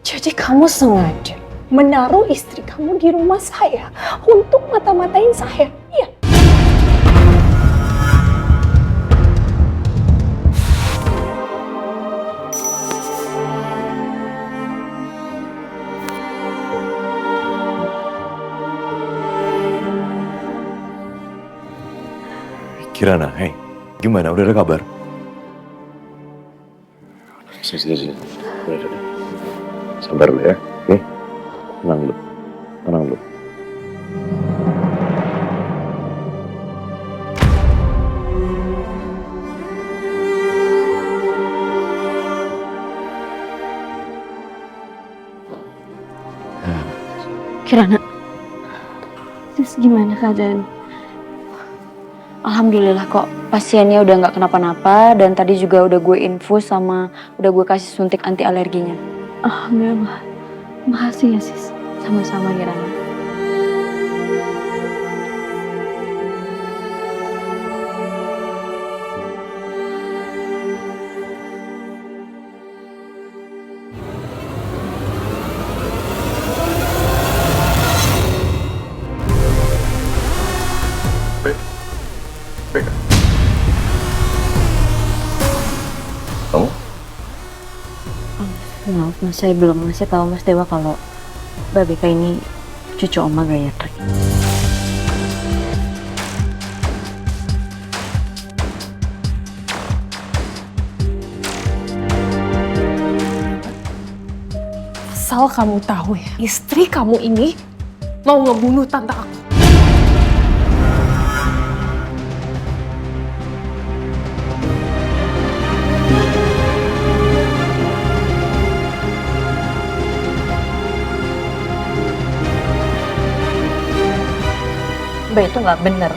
Jadi kamu sengaja menaruh istri kamu di rumah saya untuk mata-matain saya, iya? Kirana, hei, gimana? Udah ada kabar? Sini. Udah. Sabar dulu ya, oke? Tenang dulu. Kirana, terus gimana keadaan? Alhamdulillah kok pasiennya udah nggak kenapa-napa dan tadi juga udah gue infus sama udah gue kasih suntik anti alerginya. Alhamdulillah, makasih ya sis. Sama-sama Kirana. Baik. Kamu? Maaf mas, saya belum ngasih tahu Mas Dewa kalau Mbak Beka ini cucu Oma Gayatri. Asal kamu tahu ya, istri kamu ini mau ngebunuh tante aku. Mbak itu nggak bener.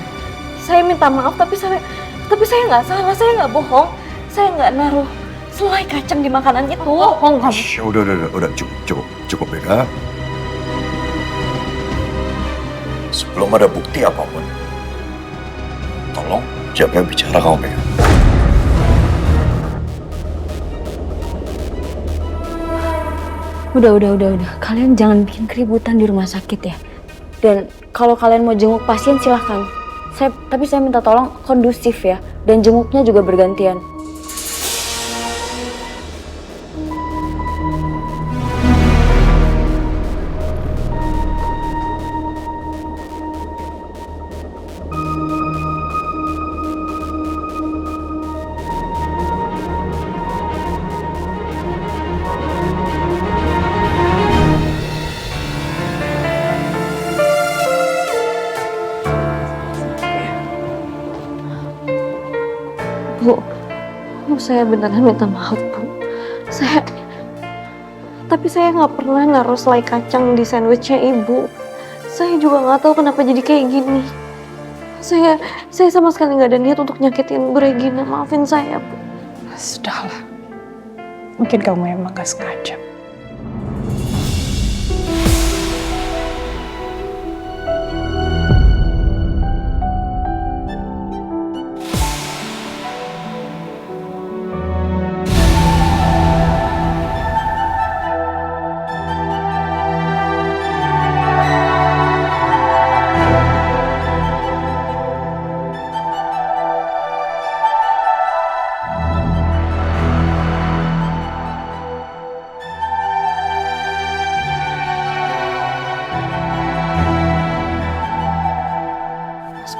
Saya minta maaf tapi saya nggak salah, saya nggak bohong, saya nggak naruh selai kacang di makanan itu. Bohong kamu. Shh, udah, cukup Beka. Sebelum ada bukti apapun, tolong jaga bicara kamu, Beka. Udah. Kalian jangan bikin keributan di rumah sakit ya. Dan kalau kalian mau jenguk pasien silahkan. Tapi saya minta tolong kondusif ya. Dan jenguknya juga bergantian. Bu, saya beneran minta maaf, Bu. Tapi saya nggak pernah naruh selai kacang di sandwichnya Ibu. Saya juga nggak tahu kenapa jadi kayak gini. Saya sama sekali nggak ada niat untuk nyakitin Bu Regina. Maafin saya, Bu. Sudahlah. Mungkin kamu emang gak sengaja.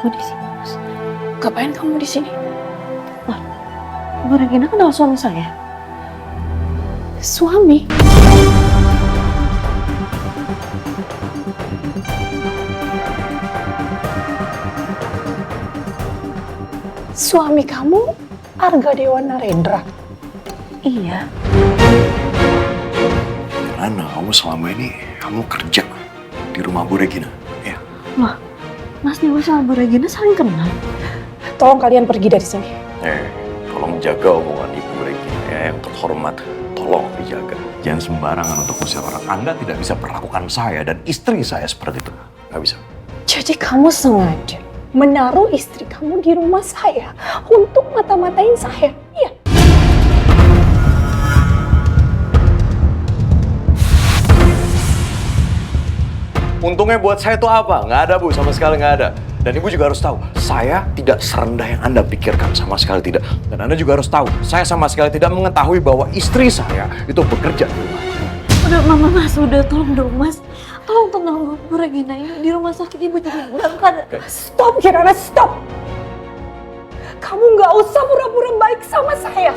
Kok di sini, Mas? Ngapain kamu di sini? Bu Regina kenal suami saya? Suami? Suami kamu Arga Dewa Narendra? Iya. Karena kamu selama ini kamu kerja di rumah Bu Regina, ya? Wah, Mas Dewa sama Bu Regina saling kenal. Tolong kalian pergi dari sini. Tolong jaga omongan Ibu Regina ya, yang terhormat. Tolong dijaga. Jangan sembarangan untuk usir orang. Anda tidak bisa perlakukan saya dan istri saya seperti itu. Nggak bisa. Jadi kamu sengaja menaruh istri kamu di rumah saya untuk mata-matain saya, iya? Untungnya buat saya itu apa? Nggak ada, Bu. Sama sekali nggak ada. Dan Ibu juga harus tahu, saya tidak serendah yang Anda pikirkan. Sama sekali tidak. Dan Anda juga harus tahu, saya sama sekali tidak mengetahui bahwa istri saya itu bekerja di rumah. Udah, Mama, Mas, udah, tolong dong, Mas. Tolong tenang Bu Regina, ini di rumah sakit Ibu jadi dalam keadaan. Stop, Kirana, stop! Kamu nggak usah pura-pura baik sama saya.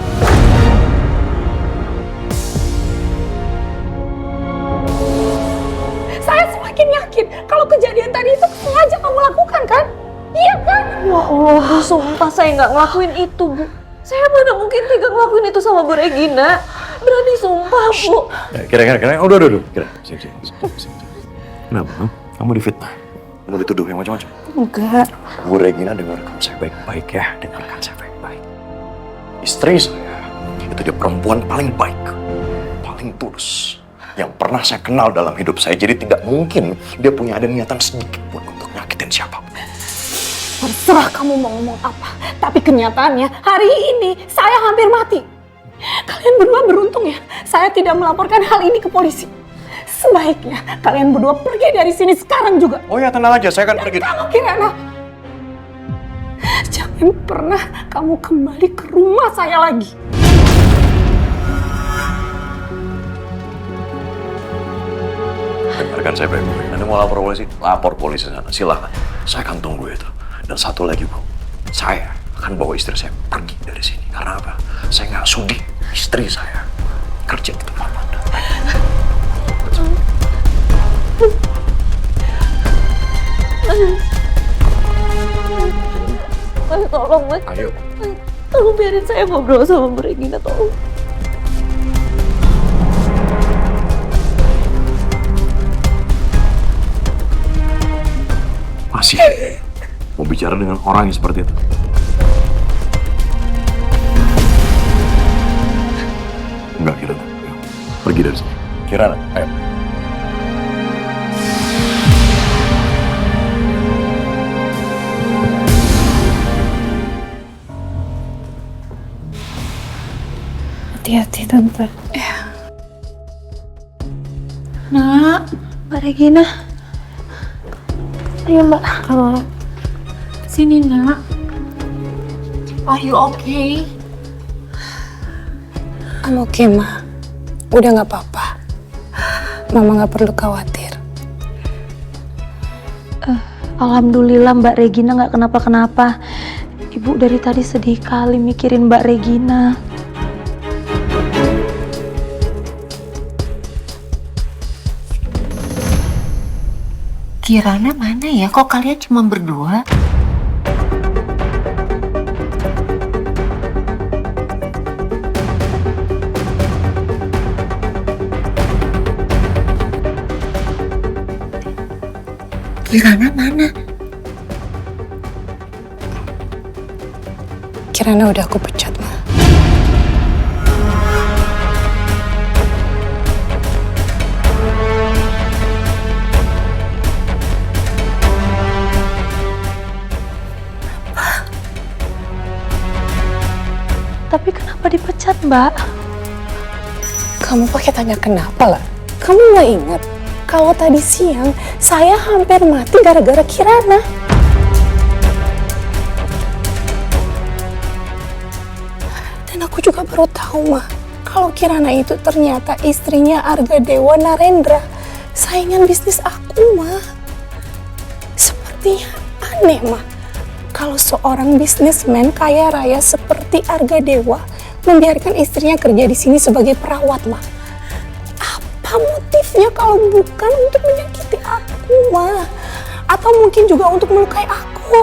Saya semakin yakin kalau kejadian tadi itu sengaja kamu lakukan, kan? Iya kan? Ya Allah, Bu, sumpah saya nggak ngelakuin itu, Bu. Saya mana mungkin tega ngelakuin itu sama Bu Regina. Berani sumpah, Bu. Kira-kira, udah. Kira, sini. Kenapa? Kamu difitnah? Kamu dituduh yang macam-macam? Enggak. Bu Regina, dengarkan saya baik-baik ya. Dengarkan saya baik-baik. Istri saya, itu dia perempuan paling baik. Paling tulus. Yang pernah saya kenal dalam hidup saya. Jadi tidak mungkin dia punya ada niatan sedikit pun untuk nyakitin siapapun. Terserah kamu mau ngomong apa. Tapi kenyataannya, hari ini saya hampir mati. Kalian berdua beruntung ya. Saya tidak melaporkan hal ini ke polisi. Sebaiknya kalian berdua pergi dari sini sekarang juga. Oh ya, tenang aja. Saya akan pergi. Kamu Kirana, jangan pernah kamu kembali ke rumah saya lagi. Dengarkan saya baik-baik. Anda mau lapor polisi? Lapor polisi sana. Silakan. Saya akan tunggu itu. Dan satu lagi, Bu. Saya akan bawa istri saya pergi dari sini. Karena apa? Saya nggak sudi istri saya kerja di tempat Anda. Mas, tolong, Mas. Ayo. Tolong biarin saya ngobrol sama Bu Regina, tolong. Masih mau bicara dengan orang yang seperti itu? Enggak, Kirana. Ayo. Pergi dari sini. Kirana, ayo. Hati-hati, Tante. Nak, Mbak Regina. Ayo, Mbak. Kalau Sini, Nak. Are you okay? I'm okay, Ma. Udah nggak apa-apa. Mama nggak perlu khawatir. Alhamdulillah Mbak Regina nggak kenapa-kenapa. Ibu dari tadi sedih kali mikirin Mbak Regina. Kirana mana ya? Kok kalian cuma berdua? Kirana mana? Kirana udah aku pecat, Ma. Tapi kenapa dipecat, Mbak? Kamu pakai tanya kenapa lah? Kamu nggak ingat kalau tadi siang saya hampir mati gara-gara Kirana. Dan aku juga baru tahu, Ma, kalau Kirana itu ternyata istrinya Argadewa Narendra, saingan bisnis aku, Ma. Sepertinya aneh, Ma, kalau seorang bisnismen kaya raya seperti Argadewa membiarkan istrinya kerja di sini sebagai perawat, Ma. Apa motifnya kalau bukan untuk menyakiti aku, Ma? Atau mungkin juga untuk melukai aku?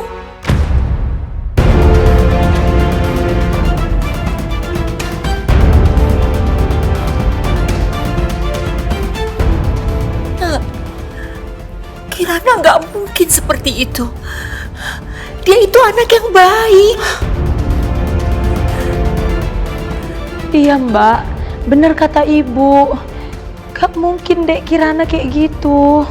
Kirana nggak mungkin seperti itu. Dia itu anak yang baik. Iya, Mbak. Bener kata Ibu. Gak mungkin Dek Kirana kayak gitu.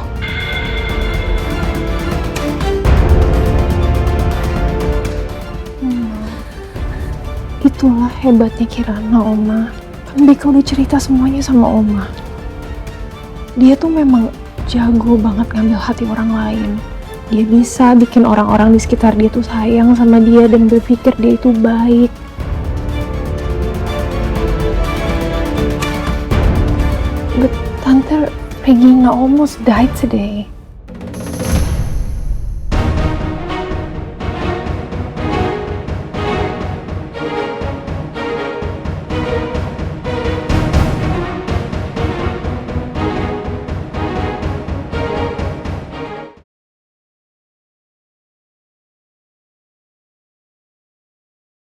Itulah hebatnya Kirana, Oma. Tapi kalau cerita semuanya sama Oma, dia tuh memang jago banget ngambil hati orang lain. Dia bisa bikin orang-orang di sekitar dia tuh sayang sama dia dan berpikir dia itu baik. But Tante, Regina almost died today.